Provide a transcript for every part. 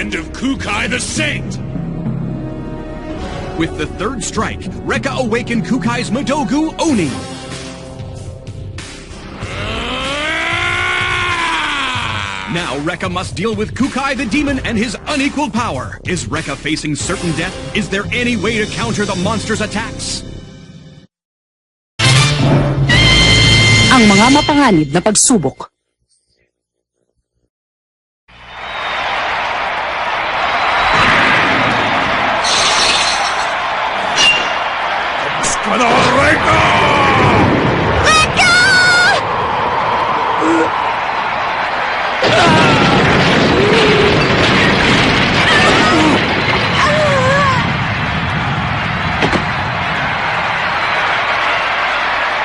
hand of Kukai the Saint! With the third strike, Rekka awakened Kukai's Madogu Oni. Now Rekka must deal with Kukai the Demon and his unequaled power. Is Rekka facing certain death? Is there any way to counter the monster's attacks? Ang mga mapanganib na pagsubok. Espada Rekka! Rekka!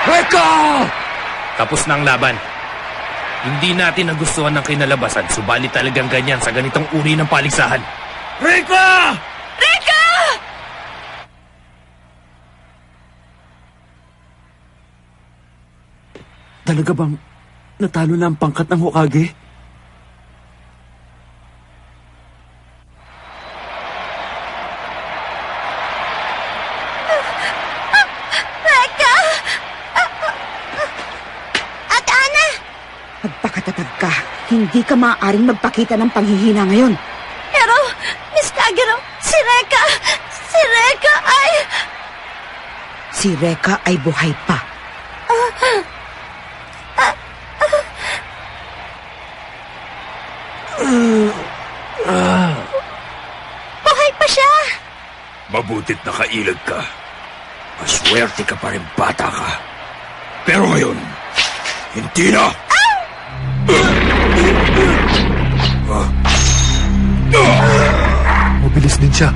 Rekka! Tapos na ang laban. Hindi natin nagustuhan ng kinalabasan, subalit talagang ganyan sa ganitong uri ng paligsahan. Rekka! Rekka! Talaga bang natalo na ang pangkat ng Hokage? Rekka! At Ana! Magpakatatag ka. Hindi ka maaaring magpakita ng panghihina ngayon. Pero, Miss Kagero, si Rekka ay... Si Rekka ay buhay pa. Buhay pa siya! Mabutit nakailag ka. Maswerte ka pa rin bata ka. Pero ngayon, hindi na! Mabilis din siya.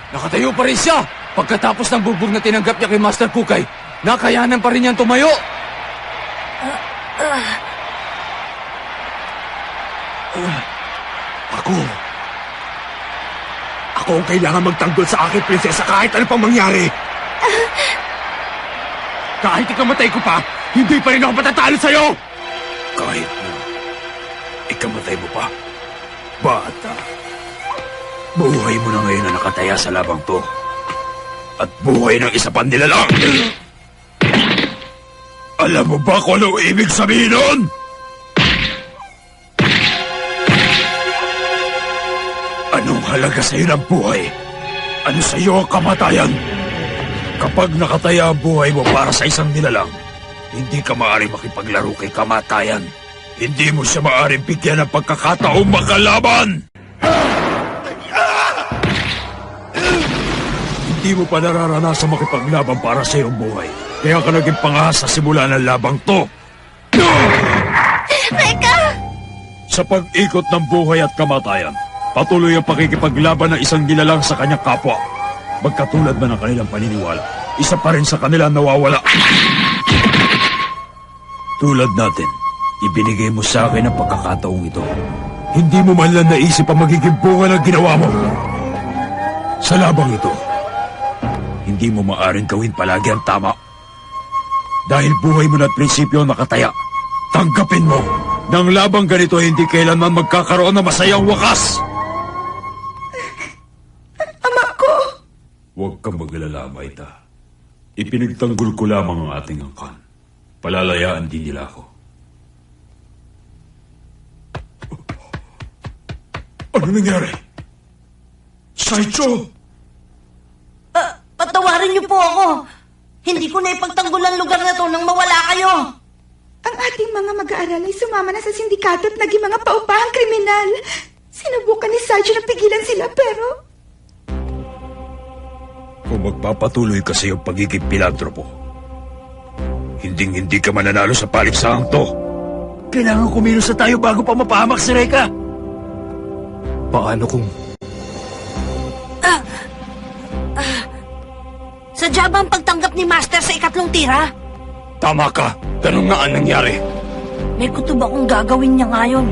Nakatayo pa rin siya! Pagkatapos ng bugbog na tinanggap niya kay Master Kukai, nakayanan pa rin niyang tumayo! Ako ang kailangan magtanggol sa aking prinsesa kahit ano pang mangyari. Kahit ikamatay ko pa, hindi pa rin ako matatalo sa'yo! Kahit na ikamatay mo pa, bata. Buhay mo na ngayon na nakataya sa labang to. At buhay ng isa pang nilalang. Alam mo ba kung ano ibig sabihin nun? Anong halaga sa'yo ng buhay? Ano sa'yo ang kamatayan? Kapag nakataya ang buhay mo para sa isang nilalang, hindi ka maaaring makipaglaro kay kamatayan. Hindi mo siya maaaring bigyan ng pagkakataong makalaban! Hindi mo pa nararanasan makipaglaban para sa iyong buhay. Kaya ka naging pangahas sa simula ng labang to. Rekka! Sa pag-ikot ng buhay at kamatayan, patuloy ang pakikipaglaban ng isang nilalang sa kanyang kapwa. Magkatulad man ang kanilang paniniwala, isa pa rin sa kanila nawawala. Tulad natin, ibinigay mo sa akin ang pagkakataong ito. Hindi mo man lang naisip ang magiging bunga ng ginawa mo. Sa labang ito, hindi mo maaring gawin palagi ang tama. Dahil buhay mo na at prinsipyo nakataya, tanggapin mo na ang labang ganito hindi kailanman magkakaroon ng masayang wakas. Ama ko! Huwag kang mag-alala, Maita. Ipinagtanggol ko lamang ang ating angkan. Palalayaan din nila ako. Ano nangyari? Saicho! Patawarin niyo po ako. Hindi ko na ipagtanggol ang lugar na to nang mawala kayo. Ang ating mga mag-aaral ay sumama na sa sindikato at naging mga paupahang kriminal. Sinubukan ni Sarge na pigilan sila pero... Kung magpapatuloy kasi ang pagiging pilantropo, hindi ka mananalo sa paliksahang to. Kailangan kumilos na tayo bago pa mapahamak si Reka. Paano kung... Sadya ba ang pagtanggap ni Master sa ikatlong tira? Tama ka. Ganun nga ang nangyari. May kutob akong gagawin niya ngayon.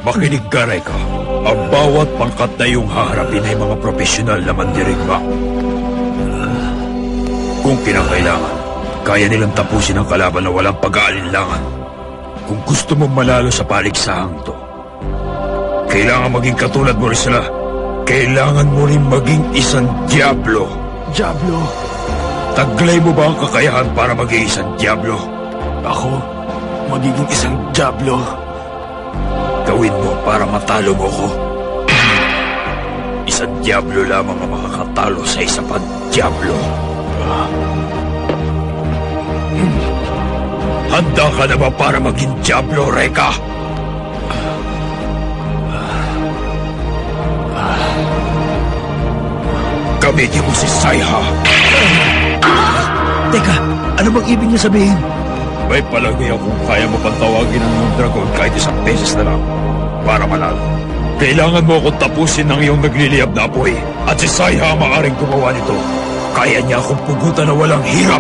Makinig ka, Reka. Ang bawat pangkat na iyong haharapin ay mga profesional na mandirigma. Kung kinakailangan, kaya nilang tapusin ang kalaban na walang pag-aalinlangan. Kung gusto mong malalo sa paligsahang to, kailangan maging katulad mo rin sila. Kailangan mo rin maging isang Diablo. Diablo? Taglay mo ba ang kakayahan para maging isang Diablo? Ako? Magiging isang Diablo? Gawin mo para matalo mo ko. Isang Diablo lamang ang makakatalo sa isa pang Diablo. Handa ka na ba para maging Diablo, Reka? Gamitin mo si Saiha. Teka, ano bang ibig niya sabihin? May palagay akong kaya mo pang tawagin ang iyong dragon kahit isang beses na lang para manalo. Kailangan mo akong tapusin ng iyong nagliliyab na apoy at si Saiha ang maaaring gumawa nito. Kaya niya akong pugutan na walang hirap.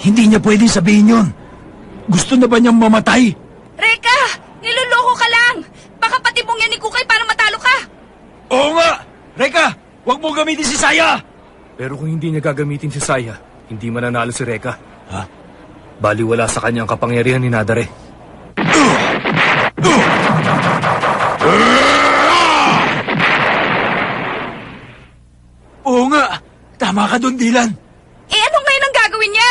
Hindi niya pwedeng sabihin yun. Gusto na ba niyang mamatay? Reka! Niloloko ka lang! Baka pati mong yan ni Kukay para matalo ka! Oo nga! Reka! Huwag mo gamitin si Saya! Pero kung hindi niya gagamitin si Saya, hindi mananalo si Reka. Ha? Baliwala sa kanyang kapangyarihan ni Nadare. Oo nga! Tama ka doon, Dylan! Eh ano ngayon ang gagawin niya?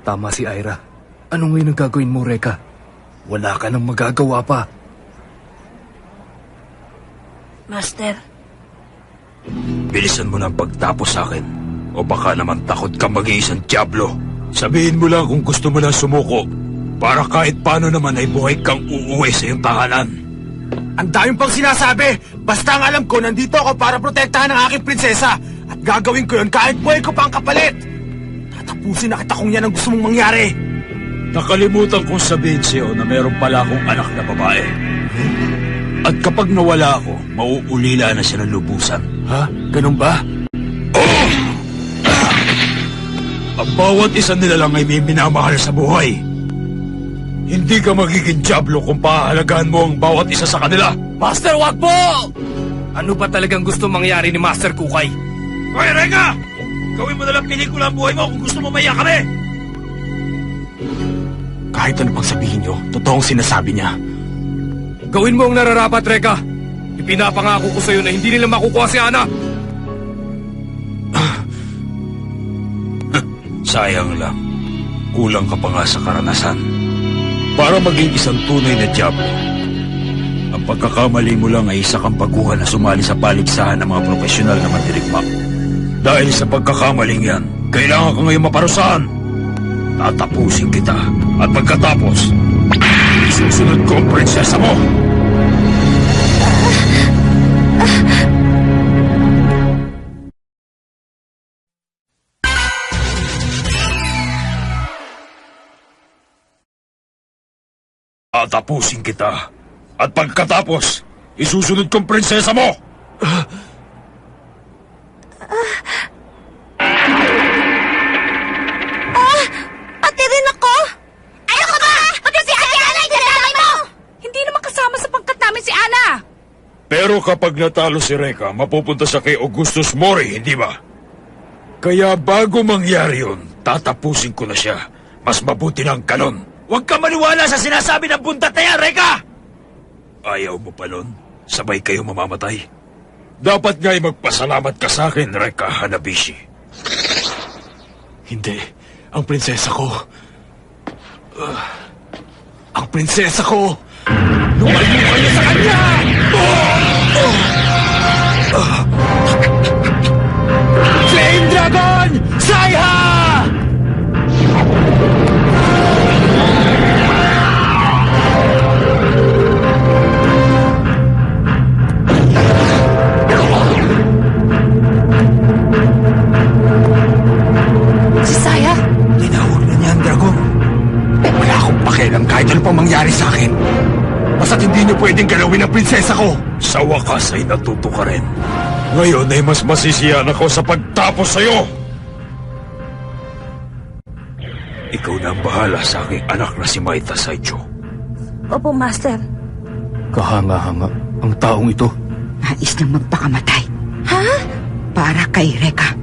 Tama si Ira. Ano ngayon ang gagawin mo, Reka? Wala ka nang magagawa pa. Master, Bilisan mo na ang pagtapos sa akin. O baka naman takot kang maging isang Diablo. Sabihin mo lang kung gusto mo na sumuko. Para kahit paano naman ay buhay kang uuwi sa iyong tahanan. Ang dami pang sinasabi! Basta ang alam ko, nandito ako para protektahan ang aking prinsesa. At gagawin ko yun kahit buhay ko pa ang kapalit. Tatapusin na kita kung yan ang gusto mong mangyari. Nakalimutan kong sabihin sa'yo na meron pala akong anak na babae. At kapag nawala ako, mauulila na siya ng lubusan. Ha? Ganun ba? Ang bawat isa nila lang ay may minamahal sa buhay. Hindi ka magiging Diablo kung paahalagaan mo ang bawat isa sa kanila. Master, wag po! Ano ba talagang gusto mangyari ni Master Kukay? Hoy, Reka! Gawin mo na lang pelikula ang buhay mo kung gusto mo maiyak kami! Kahit ano pang sabihin niyo, totoong sinasabi niya. Gawin mo ang nararapat, Reka. Ipinapangako ko sa'yo na hindi nila makukuha si Ana. Sayang lang. Kulang ka pa nga sa karanasan. Para maging isang tunay na Diablo, ang pagkakamali mo lang ay isa kang baguhan na sumali sa paligsahan ng mga profesional na mandirigma. Dahil sa pagkakamaling yan, kailangan ka ngayon maparusahan. Tatapusin kita. At pagkatapos, isusunod ko ang prinsesa mo. Tatapusin kita. At pagkatapos, isusunod kong prinsesa mo. Pati rin ako! Ano ka ba? Pati si Ana ay dinamay mo! Hindi naman kasama sa pangkat namin si Ana! Pero kapag natalo si Reka, mapupunta siya kay Augustus Mori, hindi ba? Kaya bago mangyari yun, tatapusin ko na siya. Mas mabuti ng kanon. Huwag ka maniwala sa sinasabi ng buntat na yan, Reka! Ayaw mo pa nun? Sabay kayo mamamatay? Dapat nga'y magpasalamat ka sa akin, Reka Hanabishi. Hindi. Ang prinsesa ko. Ang prinsesa ko! Lumayo kayo sa kanya! Flame Dragon! Saiha! lang kahit ano pang mangyari sa akin. Basta't hindi niyo pwedeng galawin ang prinsesa ko. Sa wakas ay natuto ka rin. Ngayon ay mas masisiyan ako sa pagtapos sa'yo. Ikaw na ang bahala sa aking anak na si Maita Saicho. Opo, Master. Kahanga-hanga ang taong ito. Nais niyang magpakamatay. Ha? Para kay Reka.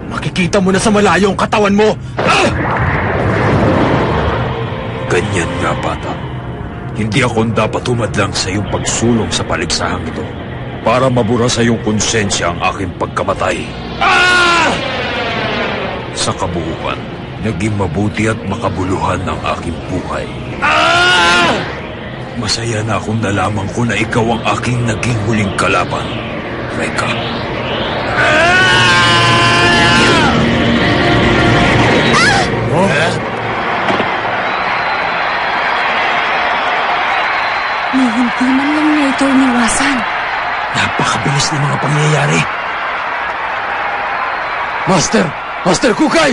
Makikita mo na sa malayo ang katawan mo. Ganyan nga, bata. Hindi ako dapat humadlang sa iyong pagsulong sa paligsahang ito para mabura sa iyong konsensya ang aking pagkamatay. Sa kabuuan, naging mabuti at makabuluhan ang aking buhay. Masaya na akong nalaman ko na ikaw ang aking naging huling kalaban, Reka. Ni hindi man lang niya ito iniwasan. Napakabilis ng mga pangyayari. Master! Master Kukay!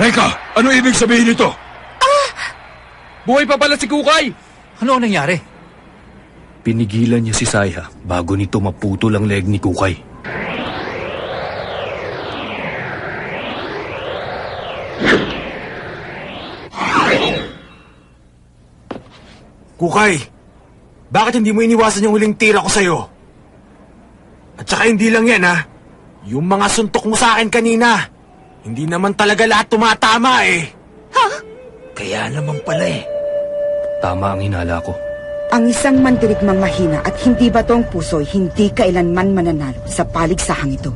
Reka, ano ibig sabihin nito? Buhay pa pala si Kukay! Ano ang nangyari? Pinigilan niya si Saya bago nito maputol ang leg ni Kukay. Kukay, bakit hindi mo iniwasan yung huling tira ko sa'yo? At saka hindi lang yan, ha? Yung mga suntok mo sa akin kanina, hindi naman talaga lahat tumatama, eh. Kaya naman pala eh. Tama ang hinala ko. Ang isang mandirigmang mahina at hindi batong puso'y hindi kailanman mananalo sa paligsahang ito.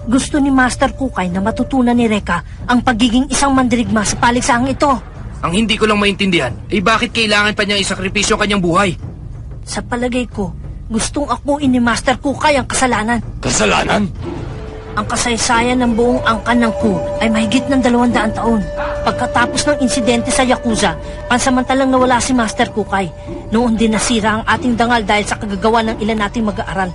Gusto ni Master Kukay na matutunan ni Reka ang pagiging isang mandirigma sa paligsahang ito. Ang hindi ko lang maintindihan ay bakit kailangan pa niyang isakripisyo ang kanyang buhay? Sa palagay ko, gustong akuin ni Master Kukay ang kasalanan. Kasalanan? Ang kasaysayan ng buong angkan ng Ku ay mahigit ng 200 taon. Pagkatapos ng insidente sa Yakuza, pansamantalang nawala si Master Kukay. Noon din nasira ang ating dangal dahil sa kagagawa ng ilan nating mag-aaral.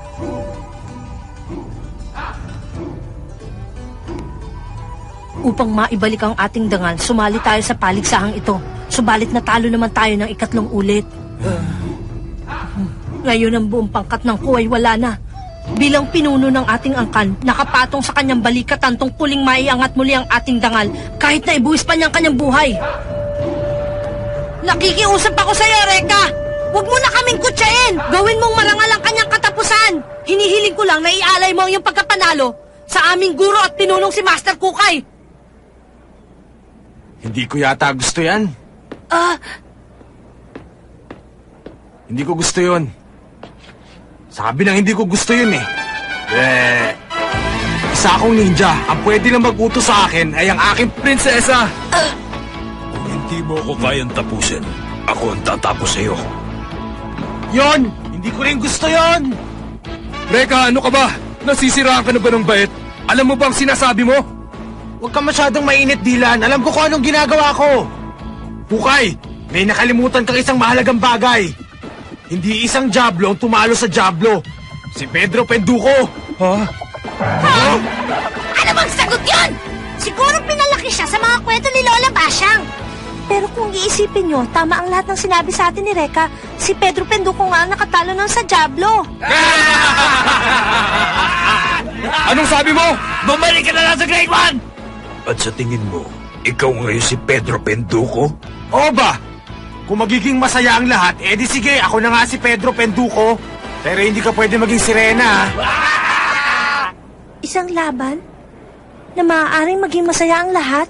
Upang maibalik ang ating dangal, sumali tayo sa paligsahang ito. Subalit natalo naman tayo ng 3 ulit. Ngayon ang buong pangkat ng Ku ay wala na. Bilang pinuno ng ating angkan, nakapatong sa kanyang balikat ang tungkuling maiangat muli ang ating dangal kahit na ibuwis pa niya ang kanyang buhay. Nakikiusap ako sa iyo, Reka! Huwag mo na kaming kutsain! Gawin mong marangal ang kanyang katapusan! Hinihiling ko lang na ialay mo ang iyong pagkapanalo sa aming guro at pinunong si Master Kukay! Hindi ko yata gusto yan. Hindi ko gusto yun. Sabi nang hindi ko gusto yun eh. Isa akong ninja. Ang pwede lang mag-utos sa akin ay ang aking prinsesa. Kung hindi mo ako kayang tapusin, ako ang tatapos sa'yo. Yon! Hindi ko rin gusto yon. Reka, ano ka ba? Nasisiraan ka na ba ng bait? Alam mo ba ang sinasabi mo? Huwag ka masyadong mainit, Dylan. Alam ko kung anong ginagawa ko. Kukay, may nakalimutan kang isang mahalagang bagay. Hindi isang Diablo ang tumalo sa Diablo. Si Pedro Penduko. Ano bang sagot yun? Siguro pinalaki siya sa mga kwento ni Lola Basyang. Pero kung iisipin nyo, tama ang lahat ng sinabi sa atin ni Reka. Si Pedro Penduko nga ang nakatalo ng sa Diablo. Anong sabi mo? Bumalik ka na lang sa grade 1! At sa tingin mo, ikaw ngayon si Pedro Penduko? Oo ba? Kung magiging masaya ang lahat, edi sige, ako na nga si Pedro Penduko. Pero hindi ka pwede maging sirena, ha? Isang laban na maaaring maging masaya ang lahat?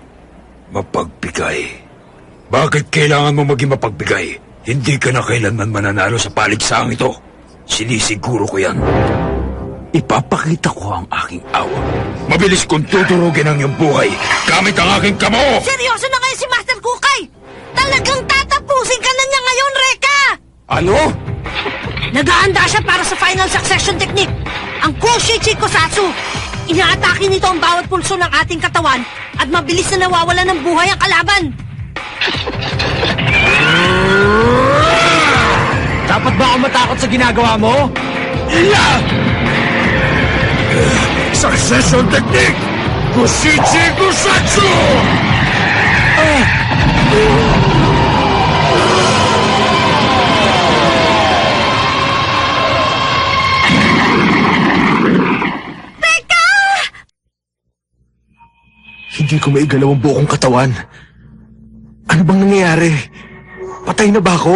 Mapagbigay. Bakit kailangan mo maging mapagbigay? Hindi ka na kailanman mananalo sa paligsahang ito. Sinisiguro ko yan. Ipapakita ko ang aking awa. Mabilis kong tuturugin ang iyong buhay gamit ang aking kamo! Seryoso na kayo si Master Kukay! Talagang tatapusin ka na niya ngayon, Reka! Ano? Nag-aanda siya para sa final succession technique, ang Kushichi Kosatsu. Inaatake nito ang bawat pulso ng ating katawan at mabilis na nawawala ng buhay ang kalaban. sa ginagawa mo? Succession technique! Kushichi Kusatsu! Hindi ko maigalaw ang buong katawan. Ano bang nangyayari? Patay na ba ako?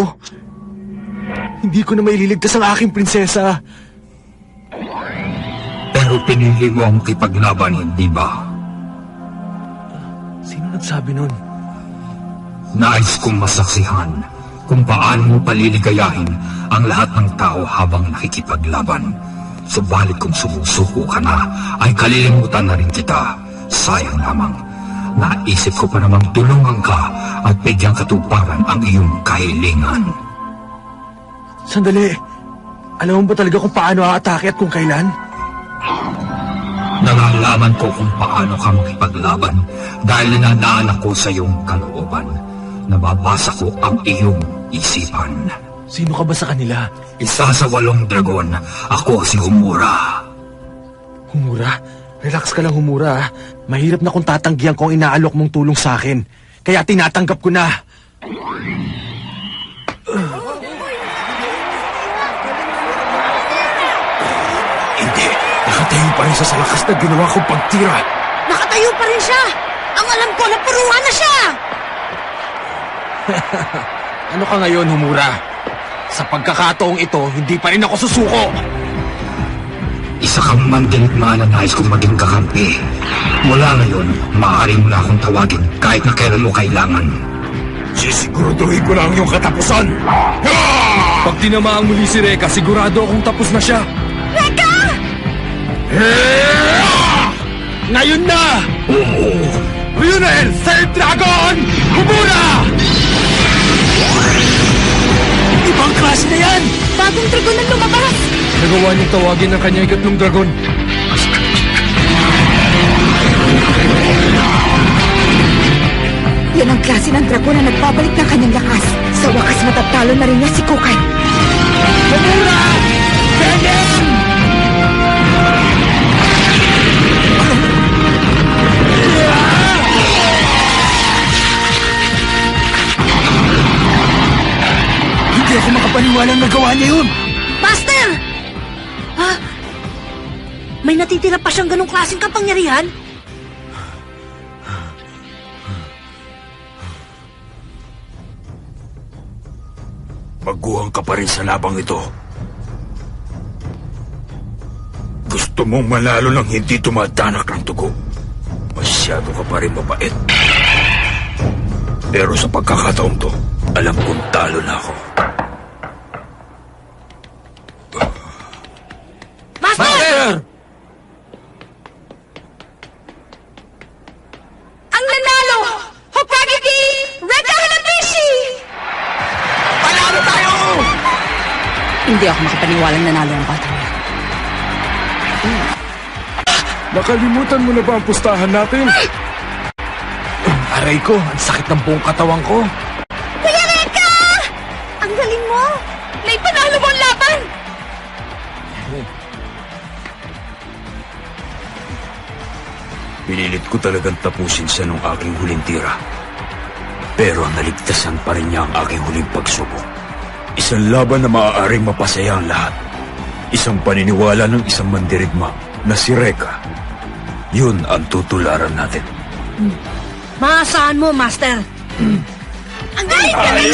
Hindi ko na maililigtas ang aking prinsesa. Pero pinili mo ang makipaglaban, hindi ba? Sino nagsabi nun? Nais kong masaksihan kung paano mo paliligayahin ang lahat ng tao habang nakikipaglaban. Subalit kung sumusuko ka na, ay kalilimutan na rin kita. Sayang lamang. Naisip ko pa namang tulungan ka at bigyang katuparan ang iyong kahilingan. Sandali. Alam mo ba talaga kung paano aatake at kung kailan? Nalalaman ko kung paano ka makipaglaban dahil nananaan ako sa iyong kalooban. Nababasa ko ang iyong isipan. Sino ka ba sa kanila? Isa sa 8 dragon, ako si Homura. Humura? Relax ka lang, Humura. Mahirap na kung tatanggihan ko ang inaalok mong tulong sa akin. Kaya tinatanggap ko na. Hindi. Nakatayo pa rin siya sa lakas na ginawa kong pagtira. Nakatayo pa rin siya! Ang alam ko, napuruhan na siya! Ano ka ngayon, Humura? Sa pagkakataong ito, hindi pa rin ako susuko. Isa kang mandirigma na nais kong maging kakampi. Mula ngayon, maaari mo na akong tawagin kahit na kailan mo kailangan. Sisiguraduhin ko lang yung katapusan. Pag tinamaan muli si Reka, sigurado akong tapos na siya. Ngayon na! Ryunel, Third Dragon! Humura! Ibang klase na yan! Bagong dragon ang lumabas! Nagawa niyang tawagin ng kanyang 3 dragon. Yan ang klase ng dragon na nagbabalik ng kanyang lakas. Sa wakas matatalo na rin niya si Kukay. Humura! Venom! Hindi ako makapaniwalang nagawa niya yun! Master! Ha? May natitira pa siyang ganong klaseng kapangyarihan? Baguhan ka pa rin sa labang ito. Gusto mong manalo ng hindi dumadanak ng dugo. Masyado ka pa rin mabait. Pero sa pagkakataong to, alam kong talo na ako. Master! Ang nanalo! Hokage Reka Hanabishi! Panalo tayo! Hindi ako makapaniwalang nanalo ang bata niya. Nakalimutan mo na ba ang pustahan natin? Aray ko, ang sakit ng buong katawan ko. Kuya Reka! Ang galing mo! May panalo mo ang laban! Pinilit ko talagang tapusin siya nung aking huling tira. Pero naligtasan pa rin niya ang aking huling pagsubok. Isang laban na maaaring mapasaya ang lahat. Isang paniniwala ng isang mandirigma na si Reka. Yun ang tutularan natin. Maasahan mo, Master. Ang galing ka rin!